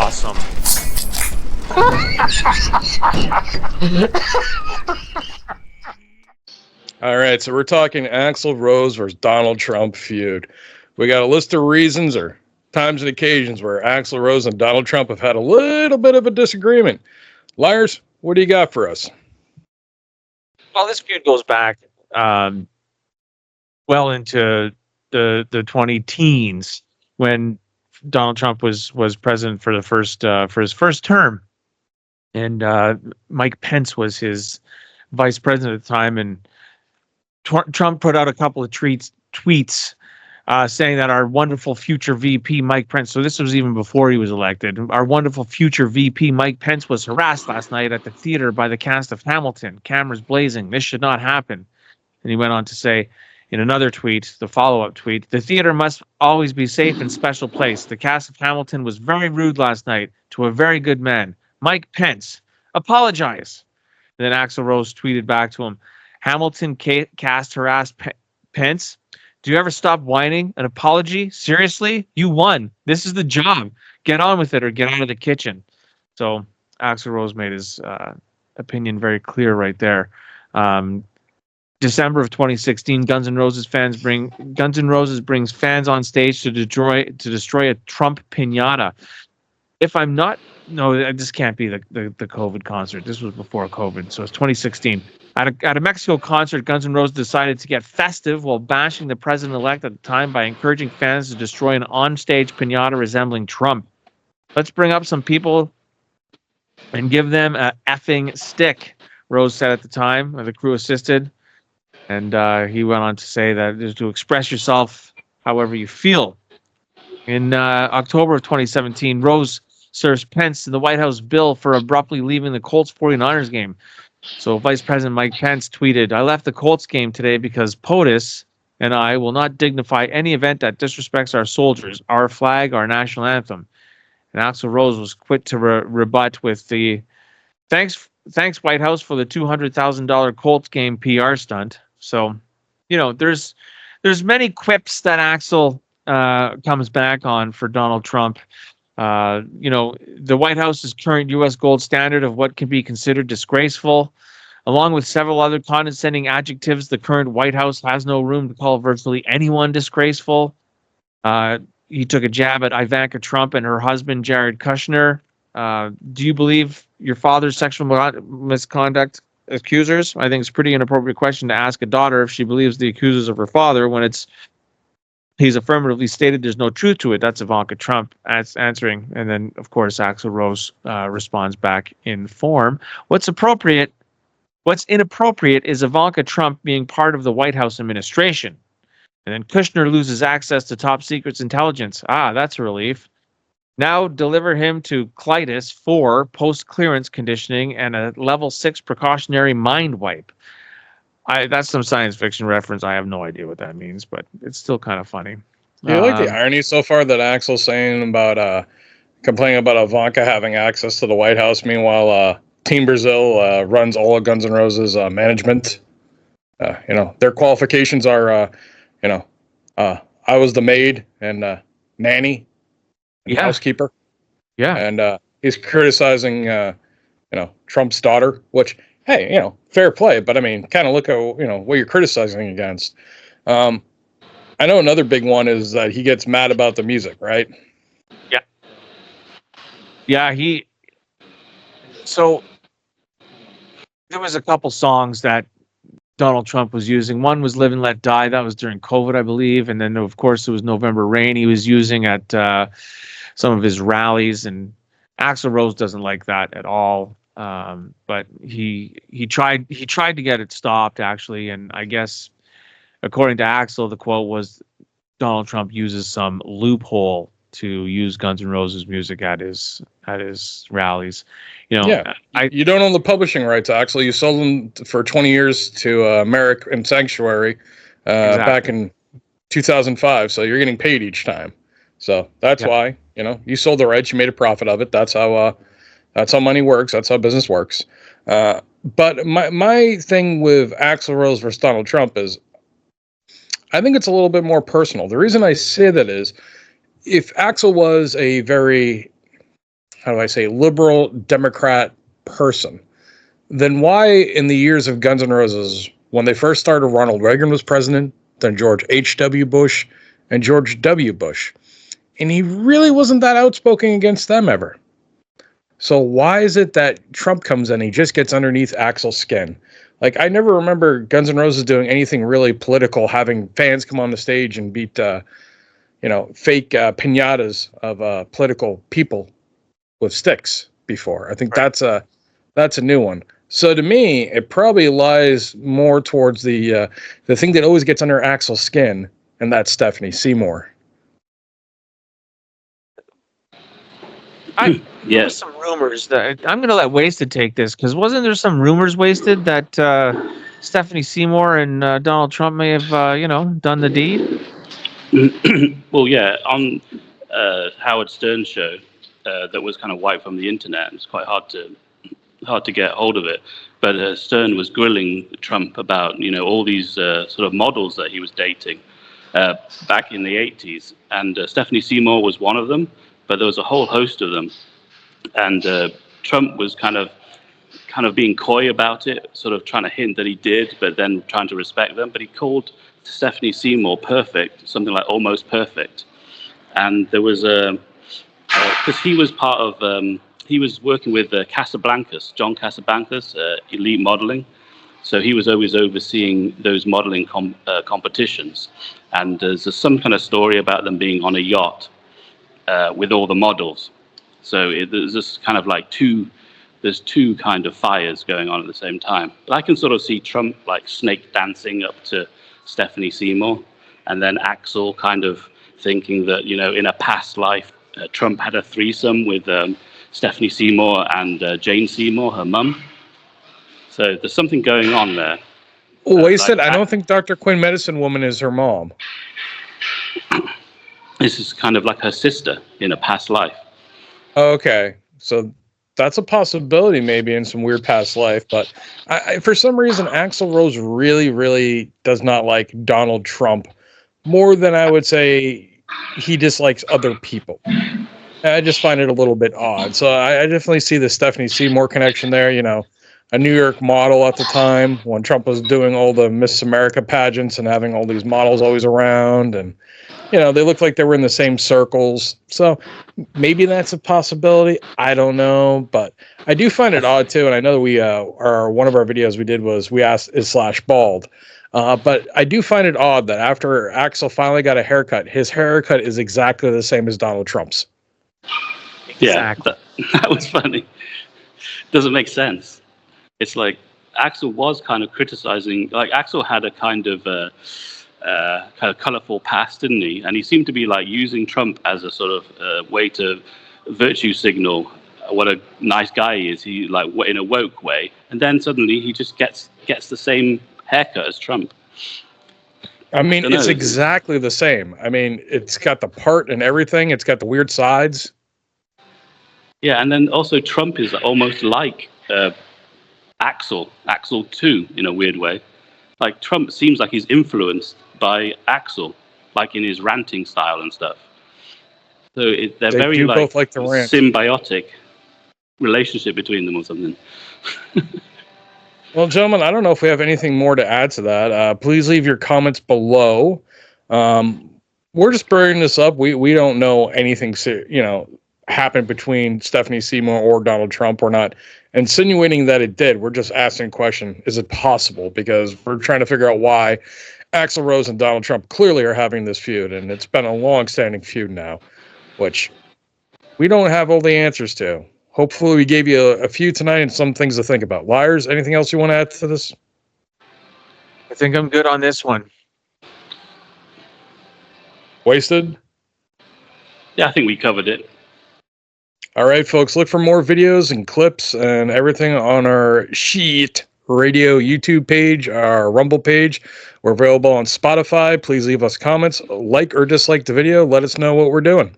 awesome. All right, so we're talking Axl Rose versus Donald Trump feud. We got a list of reasons or times and occasions where Axl Rose and Donald Trump have had a little bit of a disagreement. Liars, what do you got for us? Well, this feud goes back well into the 20-teens when Donald Trump was president for his first term, and Mike Pence was his vice president at the time, and Trump put out a couple of tweets saying that our wonderful future VP Mike Pence. So this was even before he was elected. Our wonderful future VP Mike Pence was harassed last night at the theater by the cast of Hamilton. Cameras blazing. This should not happen. And he went on to say in another tweet, the follow-up tweet, the theater must always be safe and special place. The cast of Hamilton was very rude last night to a very good man, Mike Pence. Apologize. And then Axl Rose tweeted back to him, Hamilton cast harassed Pence. Do you ever stop whining? An apology? Seriously? You won. This is the job. Get on with it or get out of the kitchen. So Axl Rose made his opinion very clear right there. December of 2016, Guns N' Roses brings fans on stage to destroy a Trump piñata. This can't be the COVID concert. This was before COVID, so it's 2016. At a Mexico concert, Guns N' Roses decided to get festive while bashing the president-elect at the time by encouraging fans to destroy an onstage piñata resembling Trump. Let's bring up some people and give them a effing stick, Rose said at the time. The crew assisted. And he went on to say that is to express yourself however you feel. In October of 2017, Rose serves Pence in the White House bill for abruptly leaving the Colts 49ers game. So Vice President Mike Pence tweeted, I left the Colts game today because POTUS and I will not dignify any event that disrespects our soldiers, our flag, our national anthem. And Axl Rose was quick to rebut with the, thanks White House for the $200,000 Colts game PR stunt. So, there's many quips that Axl comes back on for Donald Trump. The White House's current U.S. gold standard of what can be considered disgraceful, along with several other condescending adjectives, the current White House has no room to call virtually anyone disgraceful. He took a jab at Ivanka Trump and her husband, Jared Kushner. Do you believe your father's sexual misconduct accusers? I think it's a pretty inappropriate question to ask a daughter if she believes the accusers of her father when he's affirmatively stated there's no truth to it. That's Ivanka Trump answering. And then, of course, Axl Rose responds back in form. What's inappropriate is Ivanka Trump being part of the White House administration. And then Kushner loses access to top secrets intelligence. That's a relief. Now deliver him to Clytus for post-clearance conditioning and a level 6 precautionary mind wipe. That's some science fiction reference. I have no idea what that means, but it's still kind of funny. Do you like the irony so far that Axl's saying about complaining about Ivanka having access to the White House? Meanwhile, Team Brazil runs all of Guns N' Roses management. Their qualifications are, I was the maid and nanny. Housekeeper. Yeah. And he's criticizing, Trump's daughter, which, hey, fair play. But I mean, kind of look at, what you're criticizing against. I know another big one is that he gets mad about the music, right? Yeah. Yeah. So there was a couple songs that Donald Trump was using. One was Live and Let Die. That was during COVID, I believe. And then, of course, it was November Rain he was using at some of his rallies. And Axl Rose doesn't like that at all. But he tried to get it stopped, actually. And I guess, according to Axl, the quote was Donald Trump uses some loophole to use Guns N' Roses music at his rallies. You don't own the publishing rights, Axl. You sold them for 20 years to Merrick and Sanctuary back in 2005. So you're getting paid each time. So that's why, you sold the rights, you made a profit of it. That's how money works. That's how business works. But my thing with Axl Rose versus Donald Trump is, I think it's a little bit more personal. The reason I say that is, if Axl was a very, how do I say, liberal Democrat person, then why in the years of Guns N' Roses, when they first started, Ronald Reagan was president, then George H.W. Bush, and George W. Bush, and he really wasn't that outspoken against them ever. So why is it that Trump comes in, he just gets underneath Axl's skin? Like, I never remember Guns N' Roses doing anything really political, having fans come on the stage and beat, fake pinatas of political people with sticks before. I think that's a new one. So to me, it probably lies more towards the thing that always gets under Axl's skin, and that's Stephanie Seymour. There was some rumors that I'm going to let Wasted take this, because wasn't there some rumors, Wasted, that Stephanie Seymour and Donald Trump may have, done the deed? Well, yeah, on Howard Stern's show, that was kind of wiped from the internet. It's quite hard to get hold of it. But Stern was grilling Trump about all these sort of models that he was dating back in the 80s, and Stephanie Seymour was one of them. But there was a whole host of them, and Trump was kind of being coy about it, sort of trying to hint that he did, but then trying to respect them. But he called Stephanie Seymour perfect, something like almost perfect. And there was because he was part of he was working with Casablancas, John Casablancas, Elite Modeling. So he was always overseeing those modeling competitions. And there's some kind of story about them being on a yacht with all the models. So there's this kind of like there's two kind of fires going on at the same time. But I can sort of see Trump like snake dancing up to Stephanie Seymour, and then Axl kind of thinking that, in a past life, Trump had a threesome with Stephanie Seymour and Jane Seymour, her mum. So there's something going on there. Wasted, I don't think Dr. Quinn Medicine Woman is her mom. This is kind of like her sister in a past life. Okay, so that's a possibility maybe in some weird past life. But I for some reason, Axl Rose really, really does not like Donald Trump more than I would say he dislikes other people. I just find it a little bit odd. So I definitely see the Stephanie Seymour connection there. A New York model at the time when Trump was doing all the Miss America pageants and having all these models always around, and they looked like they were in the same circles. So maybe that's a possibility. I don't know, but I do find it odd too. And I know that we one of our videos we did was we asked is Slash bald, but I do find it odd that after Axl finally got a haircut, his haircut is exactly the same as Donald Trump's. Exactly. Yeah, that was funny. Doesn't make sense. It's like Axl was kind of criticizing. Like Axl had a kind of colorful past, didn't he? And he seemed to be like using Trump as a sort of way to virtue signal what a nice guy he is. He like in a woke way, and then suddenly he just gets the same haircut as Trump. I mean, it's exactly the same. I mean, it's got the part and everything. It's got the weird sides. Yeah, and then also Trump is almost like Axl too, in a weird way. Like Trump seems like he's influenced by Axl, like in his ranting style and stuff. So they're very both like to rant. Symbiotic relationship between them or something. Well, gentlemen, I don't know if we have anything more to add to that. Please leave your comments below. We're just bringing this up. We don't know anything, happened between Stephanie Seymour or Donald Trump. We're not insinuating that it did. We're just asking a question: is it possible? Because we're trying to figure out why Axl Rose and Donald Trump clearly are having this feud, and it's been a long-standing feud now, which we don't have all the answers to. Hopefully we gave you a few tonight and some things to think about. Liars, anything else you want to add to this? I think I'm good on this one. Wasted? Yeah, I think we covered it. All right, folks, look for more videos and clips and everything on our Sheet Radio YouTube page, our Rumble page. We're available on Spotify. Please leave us comments, like or dislike the video. Let us know what we're doing.